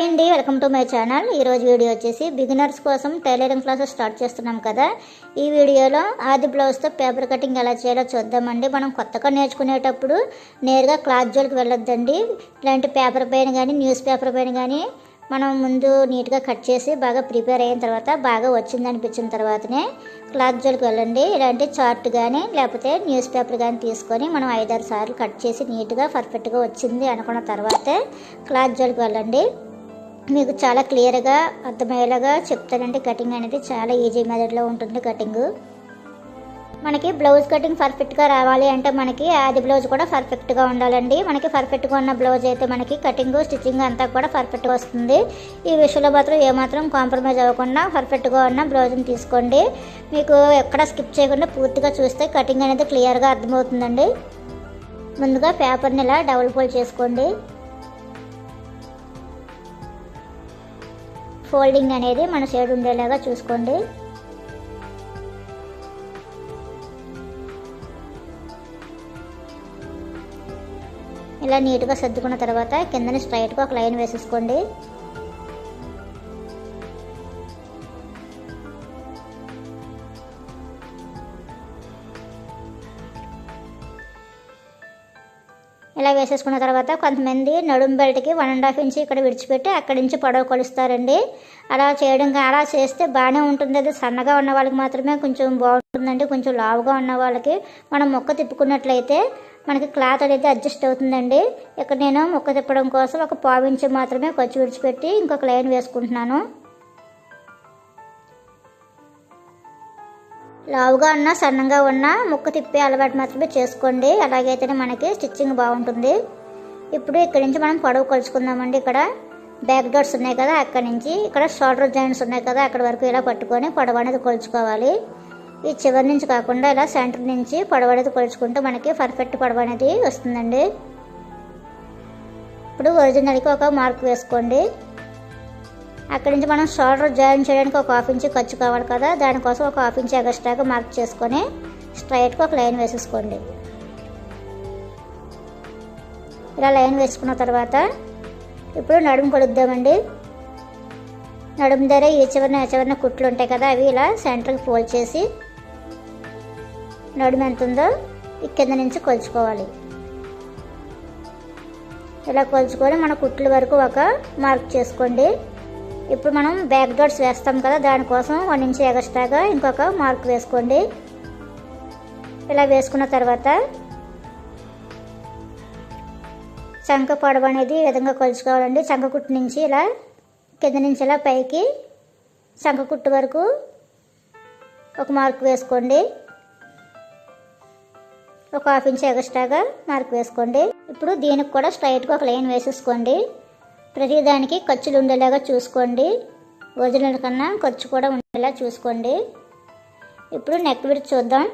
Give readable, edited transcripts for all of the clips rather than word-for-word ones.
అండి, welcome to my channel. ఈరోజు video వచ్చేసి బిగినర్స్ కోసం టైలరింగ్ క్లాసెస్ స్టార్ట్ చేస్తున్నాం కదా. ఈ వీడియోలో ఆది బ్లౌజ్తో పేపర్ కటింగ్ ఎలా చేయాలో చూద్దామండి. మనం కొత్తగా నేర్చుకునేటప్పుడు నేరుగా క్లాత్ జోలికి వెళ్ళొద్దండి. ఇలాంటి పేపర్ పైన కానీ న్యూస్ పేపర్ పైన కానీ మనం ముందు నీట్గా కట్ చేసి బాగా ప్రిపేర్ అయిన తర్వాత బాగా వచ్చిందనిపించిన తర్వాతనే క్లాత్ జోలికి వెళ్ళండి. ఇలాంటి చార్ట్ కానీ లేకపోతే న్యూస్ పేపర్ కానీ తీసుకొని మనం 5-6 సార్లు కట్ చేసి నీట్గా పర్ఫెక్ట్గా వచ్చింది అనుకున్న తర్వాతే క్లాత్ జోలికి వెళ్ళండి. మీకు చాలా క్లియర్గా అర్థమయ్యేలాగా చెప్తానండి. కటింగ్ అనేది చాలా ఈజీ మెథడ్లో ఉంటుంది. కటింగ్ మనకి బ్లౌజ్ కటింగ్ పర్ఫెక్ట్గా రావాలి అంటే మనకి ఆది బ్లౌజ్ కూడా పర్ఫెక్ట్గా ఉండాలండి. మనకి పర్ఫెక్ట్గా ఉన్న బ్లౌజ్ అయితే మనకి కటింగ్ స్టిచ్చింగ్ అంతా కూడా పర్ఫెక్ట్గా వస్తుంది. ఈ విషయంలో మాత్రం ఏమాత్రం కాంప్రమైజ్ అవ్వకుండా పర్ఫెక్ట్గా ఉన్న బ్లౌజ్ని తీసుకోండి. మీకు ఎక్కడ స్కిప్ చేయకుండా పూర్తిగా చూస్తే కటింగ్ అనేది క్లియర్గా అర్థమవుతుందండి. ముందుగా పేపర్ని ఇలా డబుల్ ఫోల్డ్ చేసుకోండి. ఫోల్డింగ్ అనేది మన సైడ్ ఉండేలాగా చూసుకోండి. ఇలా నీట్గా సర్దుకున్న తర్వాత కిందని స్ట్రైట్గా ఒక లైన్ వేసేసుకోండి. ఇలా వేసేసుకున్న తర్వాత కొంతమంది నడుం బెల్ట్కి 1.5 ఇంచ్ ఇక్కడ విడిచిపెట్టి అక్కడి నుంచి పొడవు కొలుస్తారండి. అలా చేస్తే బాగానే ఉంటుంది. అది సన్నగా ఉన్న వాళ్ళకి మాత్రమే కొంచెం బాగుంటుందండి. కొంచెం లావుగా ఉన్న వాళ్ళకి మనం మొక్క తిప్పుకున్నట్లయితే మనకి క్లాత్ అనేది అడ్జస్ట్ అవుతుందండి. ఇక్కడ నేను మొక్క తిప్పడం కోసం ఒక 1/4 ఇంచ్ మాత్రమే ఖర్చు విడిచిపెట్టి ఇంకొక లైన్ వేసుకుంటున్నాను. లావుగా ఉన్న సన్నంగా ఉన్న ముక్క తిప్పే అలవాటు మాత్రమే చేసుకోండి. అలాగైతేనే మనకి స్టిచ్చింగ్ బాగుంటుంది. ఇప్పుడు ఇక్కడి నుంచి మనం పొడవు కొలుచుకుందామండి. ఇక్కడ బ్యాక్ డాట్స్ ఉన్నాయి కదా, అక్కడి నుంచి ఇక్కడ షోల్డర్ జాయింట్స్ ఉన్నాయి కదా, అక్కడ వరకు ఇలా పట్టుకొని పొడవు అనేది కొలుచుకోవాలి. ఈ చివరి నుంచి కాకుండా ఇలా సెంటర్ నుంచి పొడవు అనేది కొలుచుకుంటే మనకి పర్ఫెక్ట్ పొడవు అనేది వస్తుందండి. ఇప్పుడు ఒరిజినల్కి ఒక మార్క్ వేసుకోండి. అక్కడి నుంచి మనం షోల్డర్ జాయిన్ చేయడానికి ఒక 1/2 ఇంచ్ ఖర్చు కావాలి కదా, దానికోసం ఒక 1/2 ఇంచ్ ఎక్స్ట్రాగా మార్క్ చేసుకొని స్ట్రైట్గా ఒక లైన్ వేసేసుకోండి. ఇలా లైన్ వేసుకున్న తర్వాత ఇప్పుడు నడుము కొలుద్దామండి. నడుము దగ్గర ఈ చివరిన కుట్లు ఉంటాయి కదా, అవి ఇలా సెంటర్కి ఫోల్డ్ చేసి నడుము ఎంత ఉందో ఈ కింద నుంచి కొలుచుకోవాలి. ఇలా కొలుచుకొని మన కుట్ల వరకు ఒక మార్క్ చేసుకోండి. ఇప్పుడు మనం బ్యాక్ డాట్స్ వేస్తాం కదా, దానికోసం 1 ఇంచ్ ఎక్స్ట్రాగా ఇంకొక మార్క్ వేసుకోండి. ఇలా వేసుకున్న తర్వాత చంక పొడవు అనేది ఈ విధంగా కొలుచుకోవాలండి. చంక కుట్టు నుంచి ఇలా కింద నుంచి ఇలా పైకి చంక కుట్టు వరకు ఒక మార్క్ వేసుకోండి. ఒక 1/2 ఇంచ్ ఎక్స్ట్రాగా మార్క్ వేసుకోండి. ఇప్పుడు దీనికి కూడా స్ట్రైట్గా ఒక లైన్ వేసేసుకోండి. ప్రతిదానికి ఖర్చులు ఉండేలాగా చూసుకోండి. ఒరిజినల్ కన్నా ఖర్చు కూడా ఉండేలా చూసుకోండి. ఇప్పుడు నెక్ విడ్త్ చూద్దాం.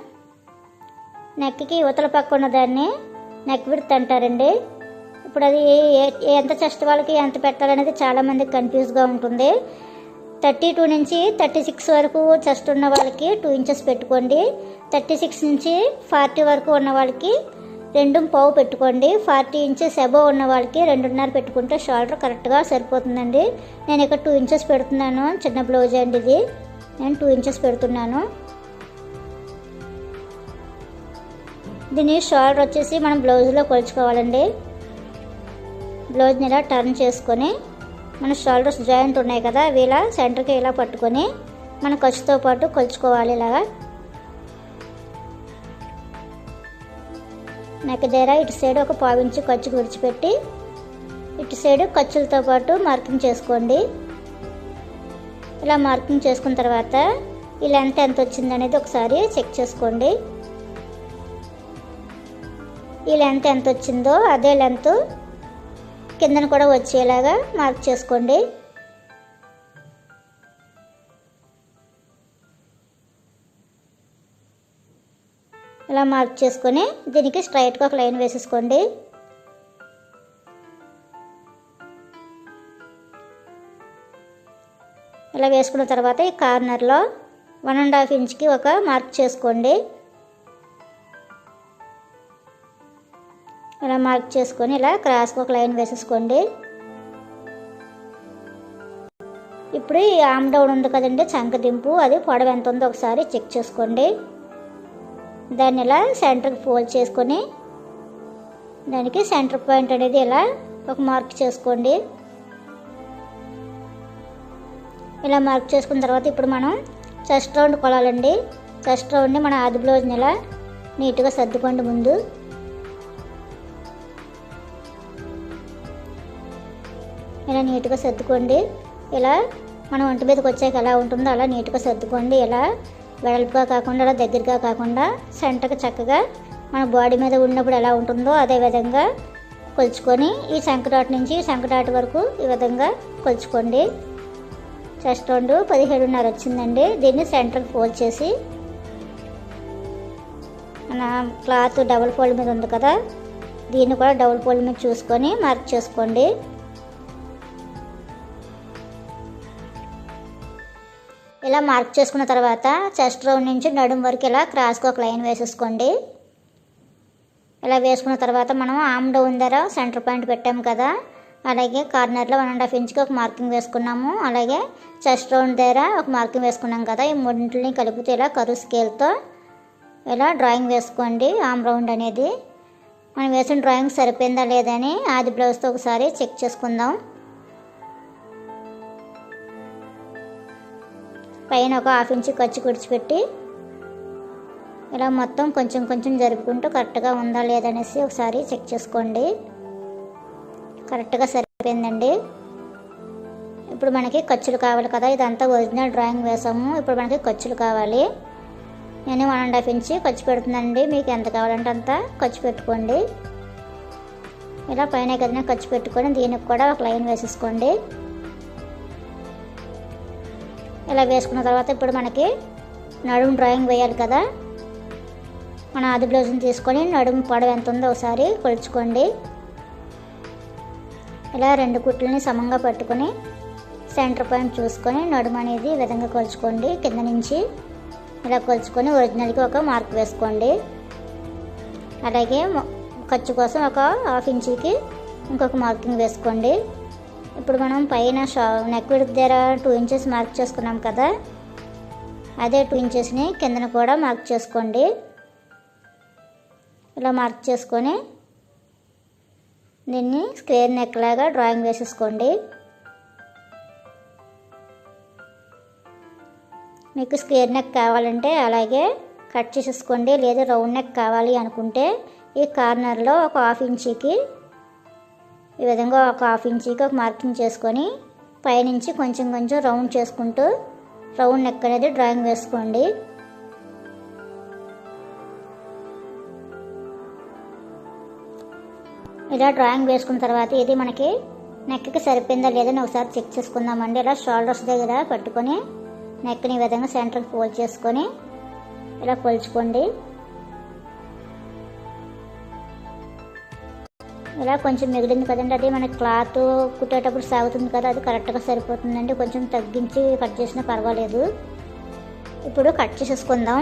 నెక్కి యువతల పక్క ఉన్న దాన్ని నెక్ విడ్త్ అంటారండి. ఇప్పుడు అది ఎంత చెస్ట్ వాళ్ళకి ఎంత పెట్టాలనేది చాలామందికి కన్ఫ్యూజ్గా ఉంటుంది. 32 నుంచి 36 వరకు చెస్ట్ ఉన్న వాళ్ళకి 2 ఇంచెస్ పెట్టుకోండి. 36 నుంచి 40 వరకు ఉన్న వాళ్ళకి 2.5 పెట్టుకోండి. 40 ఇంచెస్ అబోవ్ ఉన్న వాళ్ళకి 2.5 పెట్టుకుంటే షోల్డర్ కరెక్ట్గా సరిపోతుందండి. నేను ఇక్కడ 2 ఇంచెస్ పెడుతున్నాను. చిన్న బ్లౌజ్ అండి ఇది. నేను 2 ఇంచెస్ పెడుతున్నాను. దీని షోల్డర్ వచ్చేసి మనం బ్లౌజ్లో కొలుచుకోవాలండి. బ్లౌజ్ని ఇలా టర్న్ చేసుకొని మన షోల్డర్స్ జాయింట్ ఉన్నాయి కదా, అవి ఇలా సెంటర్కి ఇలా పట్టుకొని మన ఖర్చుతో పాటు కొలుచుకోవాలి. ఇలాగా నెక్ దగ్గర ఇటు సైడ్ ఒక 1/4 ఇంచ్ ఖర్చు విడిచిపెట్టి ఇటు సైడ్ ఖర్చులతో పాటు మార్కింగ్ చేసుకోండి. ఇలా మార్కింగ్ చేసుకున్న తర్వాత ఈ లెంత్ ఎంత వచ్చింది అనేది ఒకసారి చెక్ చేసుకోండి. ఈ లెంత్ ఎంత వచ్చిందో అదే లెంత్ కిందన కూడా వచ్చేలాగా మార్క్ చేసుకోండి. ఇలా మార్క్ చేసుకొని దీనికి స్ట్రైట్గా ఒక లైన్ వేసేసుకోండి. ఇలా వేసుకున్న తర్వాత ఈ కార్నర్లో 1.5 ఇంచ్కి ఒక మార్క్ చేసుకోండి. ఇలా మార్క్ చేసుకొని ఇలా క్రాస్గా ఒక లైన్ వేసేసుకోండి. ఇప్పుడు ఈ ఆమ్ డౌన్ ఉంది కదండి చంకదింపు, అది పొడవు ఎంత ఉందో ఒకసారి చెక్ చేసుకోండి. దాన్ని ఇలా సెంటర్కి ఫోల్డ్ చేసుకొని దానికి సెంటర్ పాయింట్ అనేది ఇలా ఒక మార్క్ చేసుకోండి. ఇలా మార్క్ చేసుకున్న తర్వాత ఇప్పుడు మనం చెస్ట్ రౌండ్ కొలాలండి. చెస్ట్ రౌండ్ని మన ఆది బ్లౌజ్ని ఇలా నీట్గా సర్దుకోండి. ముందు ఇలా నీట్గా సర్దుకోండి. ఇలా మనం ఒంటి మీదకి వచ్చాక ఎలా ఉంటుందో అలా నీట్గా సర్దుకోండి. ఇలా వెడల్పుగా కాకుండా అలా దగ్గరగా కాకుండా సెంటర్కి చక్కగా మన బాడీ మీద ఉన్నప్పుడు ఎలా ఉంటుందో అదే విధంగా కొలుచుకొని ఈ శంఖడాట్ నుంచి శంఖడాట్ వరకు ఈ విధంగా కొలుచుకోండి. చెస్ట్ రౌండ్ 17.5 వచ్చిందండి. దీన్ని సెంటర్కి ఫోల్డ్ చేసి మన క్లాత్ డబుల్ ఫోల్డ్ మీద ఉంది కదా, దీన్ని కూడా డబుల్ ఫోల్డ్ మీద చూసుకొని మార్క్ చేసుకోండి. ఇలా మార్క్ చేసుకున్న తర్వాత చెస్ట్ రౌండ్ నుంచి నడుము వరకు ఇలా క్రాస్గా ఒక లైన్ వేసేసుకోండి. ఇలా వేసుకున్న తర్వాత మనం ఆమ్ డౌన్ దగ్గర సెంటర్ పాయింట్ పెట్టాము కదా, అలాగే కార్నర్లో 1.5 ఇంచ్కి ఒక మార్కింగ్ వేసుకున్నాము. అలాగే చెస్ట్ రౌండ్ దగ్గర ఒక మార్కింగ్ వేసుకున్నాం కదా, ఈ మూడింటిని కలిపితే ఇలా కరువు స్కేల్తో ఇలా డ్రాయింగ్ వేసుకోండి. ఆమ్ రౌండ్ అనేది మనం వేసిన డ్రాయింగ్ సరిపోయిందా లేదని ఆది బ్లౌజ్తో ఒకసారి చెక్ చేసుకుందాం. పైన ఒక 1/2 ఇంచ్ ఖర్చు కుడిచిపెట్టి ఇలా మొత్తం కొంచెం కొంచెం జరుపుకుంటూ కరెక్ట్గా ఉందా లేదనేసి ఒకసారి చెక్ చేసుకోండి. కరెక్ట్గా సరిపోయిందండి. ఇప్పుడు మనకి ఖర్చులు కావాలి కదా, ఇదంతా ఒరిజినల్ డ్రాయింగ్ వేసాము. ఇప్పుడు మనకి ఖర్చులు కావాలి. నేను 1.5 ఇంచ్ ఖర్చు పెడుతున్నానండి. మీకు ఎంత కావాలంటే అంత ఖర్చు పెట్టుకోండి. ఇలా పైన కదిన ఖర్చు పెట్టుకొని దీనికి కూడా ఒక లైన్ వేసేసుకోండి. ఇలా వేసుకున్న తర్వాత ఇప్పుడు మనకి నడుము డ్రాయింగ్ వేయాలి కదా, మన ఆది బ్లౌజ్ని తీసుకొని నడుము పొడవు ఎంత ఉందో ఒకసారి కొలుచుకోండి. ఇలా 2 కుట్లని సమంగా పట్టుకొని సెంటర్ పాయింట్ చూసుకొని నడుము అనేది ఈ విధంగా కొలుచుకోండి. కింద నుంచి ఇలా కొలుచుకొని ఒరిజినల్కి ఒక మార్క్ వేసుకోండి. అలాగే ఖర్చు కోసం ఒక 1/2 ఇంచ్కి ఇంకొక మార్కింగ్ వేసుకోండి. ఇప్పుడు మనం పైన నెక్ విడ్త్ దగ్గర 2 ఇంచెస్ మార్క్ చేసుకున్నాం కదా, అదే 2 ఇంచెస్ని కిందన కూడా మార్క్ చేసుకోండి. ఇలా మార్క్ చేసుకొని దీన్ని స్క్వేర్ నెక్ లాగా డ్రాయింగ్ వేసేసుకోండి. మీకు స్క్వేర్ నెక్ కావాలంటే అలాగే కట్ చేసేసుకోండి. లేదా రౌండ్ నెక్ కావాలి అనుకుంటే ఈ కార్నర్లో ఒక 1/2 ఇంచ్కి ఈ విధంగా ఒక 1/2 ఇంచ్కి ఒక మార్కింగ్ చేసుకొని పైనుంచి కొంచెం కొంచెం రౌండ్ చేసుకుంటూ రౌండ్ నెక్ అనేది డ్రాయింగ్ వేసుకోండి. ఇలా డ్రాయింగ్ వేసుకున్న తర్వాత ఇది మనకి నెక్కి సరిపోయిందా లేదని ఒకసారి చెక్ చేసుకుందామండి. ఇలా షోల్డర్స్ దగ్గర పట్టుకొని నెక్ని ఈ విధంగా సెంటర్కి ఫోల్డ్ చేసుకొని ఇలా కొలుచుకోండి. ఇలా కొంచెం మిగిలింది కదండి, అది మనకి క్లాత్ కుట్టేటప్పుడు సాగుతుంది కదా, అది కరెక్ట్గా సరిపోతుందండి. కొంచెం తగ్గించి కట్ చేసినా పర్వాలేదు. ఇప్పుడు కట్ చేసేసుకుందాం.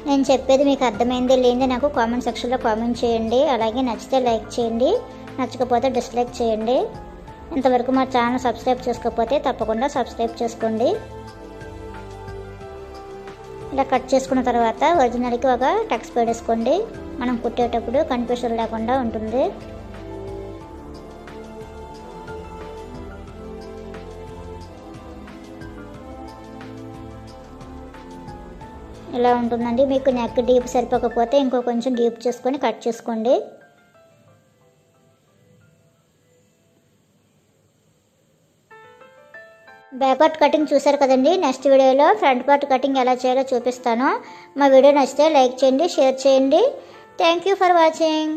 నేను చెప్పేది మీకు అర్థమైంది లేనిది నాకు కామెంట్ సెక్షన్లో కామెంట్ చేయండి. అలాగే నచ్చితే లైక్ చేయండి, నచ్చకపోతే డిస్లైక్ చేయండి. ఇంతవరకు మా ఛానల్ సబ్స్క్రైబ్ చేసుకోకపోతే తప్పకుండా సబ్స్క్రైబ్ చేసుకోండి. ఇలా కట్ చేసుకున్న తర్వాత ఒరిజినల్కి ఒక టక్స్ పెట్టేసుకోండి. మనం కుట్టేటప్పుడు కన్ఫ్యూషన్ లేకుండా ఉంటుంది. ఇలా ఉంటుందండి. మీకు నెక్ డీప్ సరిపోకపోతే ఇంకో కొంచెం డీప్ చేసుకొని కట్ చేసుకోండి. బ్యాక్ పార్ట్ కటింగ్ చూసారు కదండి. నెక్స్ట్ వీడియోలో ఫ్రంట్ పార్ట్ కటింగ్ ఎలా చేయాలో చూపిస్తాను. మా వీడియో నచ్చితే లైక్ చేయండి, షేర్ చేయండి. Thank you for watching.